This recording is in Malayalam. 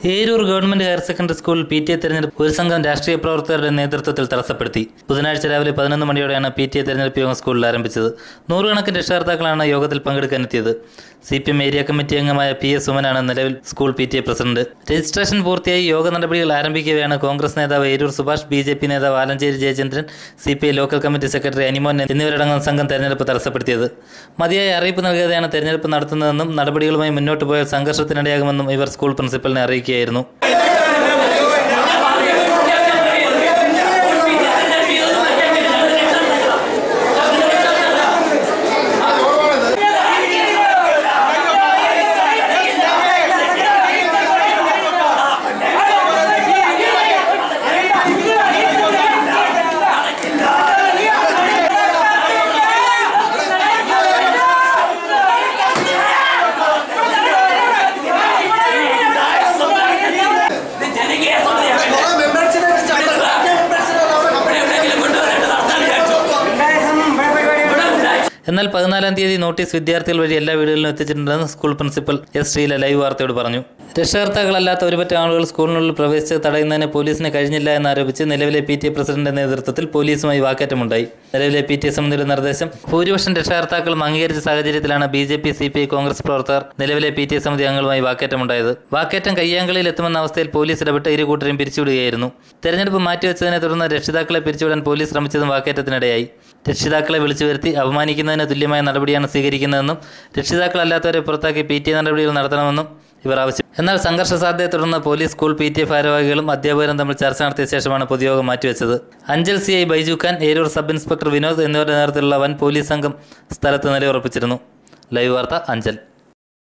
ഏരൂർ ഗവൺമെന്റ് ഹയർ സെക്കൻഡറി സ്കൂളിൽ PTA തെരഞ്ഞെടുപ്പ് ഒരു സംഘം രാഷ്ട്രീയ പ്രവർത്തകരുടെ നേതൃത്വത്തിൽ തടസ്സപ്പെടുത്തി. ബുധനാഴ്ച രാവിലെ 11 മണിയോടെയാണ് PTA തെരഞ്ഞെടുപ്പ് യോഗം സ്കൂളിൽ ആരംഭിച്ചത്. നൂറുകണക്കിന് രക്ഷകർത്താക്കളാണ് യോഗത്തിൽ പങ്കെടുക്കാനെത്തിയത്. CPM ഏരിയ കമ്മിറ്റി അംഗമായ PS സുമനാണ് നിലവിൽ സ്കൂൾ PTA പ്രസിഡന്റ്. രജിസ്ട്രേഷൻ പൂർത്തിയായി യോഗ നടപടികൾ ആരംഭിക്കവെയാണ് കോൺഗ്രസ് നേതാവ് ഏരൂർ സുഭാഷ്, BJP നേതാവ് Alencherry Jayachandran, CPI local committee secretary Animon എന്നിവരടങ്ങുന്ന സംഘം തെരഞ്ഞെടുപ്പ് തടസ്സപ്പെടുത്തിയത്. മതിയായ അറിയിപ്പ് നൽകാതെയാണ് തെരഞ്ഞെടുപ്പ് നടത്തുന്നതെന്നും നടപടികളുമായി മുന്നോട്ട് പോയാൽ സംഘർഷത്തിനിടയാകുമെന്നും ഇവർ സ്കൂൾ പ്രിൻസിപ്പലിനെ അറിയിക്കുകയായിരുന്നു. എന്നാൽ 14-ാം തീയതി നോട്ടീസ് വിദ്യാർത്ഥികൾ വഴി എല്ലാ വീടുകളിലും എത്തിച്ചിട്ടുണ്ടെന്ന് school principal S. Sreela live വാർത്തയോട് പറഞ്ഞു. രക്ഷകർത്താക്കളല്ലാത്ത ഒരുപറ്റം ആളുകൾ സ്കൂളിനുള്ളിൽ പ്രവേശിച്ച് തടയുന്നതിന് പോലീസിന് കഴിഞ്ഞില്ല എന്നാരോപിച്ച് നിലവിലെ PTA പ്രസിഡന്റ് നേതൃത്വത്തിൽ പോലീസുമായി വാക്കേറ്റമുണ്ടായി. നിലവിലെ PTA സമിതിയുടെ നിർദ്ദേശം ഭൂരിപക്ഷം രക്ഷകർത്താക്കളും അംഗീകരിച്ച സാഹചര്യത്തിലാണ് BJP, CPI, കോൺഗ്രസ് പ്രവർത്തകർ നിലവിലെ PTA സമിതി അംഗങ്ങളുമായി വാക്കേറ്റമുണ്ടായത്. വാക്കേറ്റം കയ്യാങ്കളിയിൽ എത്തുമെന്ന അവസ്ഥയിൽ പോലീസ് ഇടപെട്ട് ഇരു കൂട്ടരെയും പിരിച്ചുവിടുകയായിരുന്നു. തെരഞ്ഞെടുപ്പ് മാറ്റിവെച്ചതിനെ തുടർന്ന് രക്ഷിതാക്കളെ പിരിച്ചുവിടാൻ പോലീസ് ശ്രമിച്ചതും വാക്കേറ്റത്തിനിടയായി. രക്ഷിതാക്കളെ വിളിച്ചു വരുത്തി അപമാനിക്കുന്നതിന് തുല്യമായ നടപടിയാണ് സ്വീകരിക്കുന്നതെന്നും രക്ഷിതാക്കളല്ലാത്തവരെ പുറത്താക്കി PTA നടപടികൾ നടത്തണമെന്നും ഇവർ ആവശ്യം. എന്നാൽ സംഘർഷ സാധ്യതയെ തുടർന്ന് പോലീസ്, സ്കൂൾ PTA ഭാരവാഹികളും അധ്യാപകരും തമ്മിൽ ചർച്ച നടത്തിയ ശേഷമാണ് പൊതുയോഗം മാറ്റിവെച്ചത്. Anchal CI Baiju Khan, Eroor sub inspector Vinod എന്നിവരുടെ നേതൃത്വത്തിലുള്ള വൻ പോലീസ് സംഘം സ്ഥലത്ത് നിലയുറപ്പിച്ചിരുന്നു. ലൈവ് വാർത്ത, അഞ്ചൽ.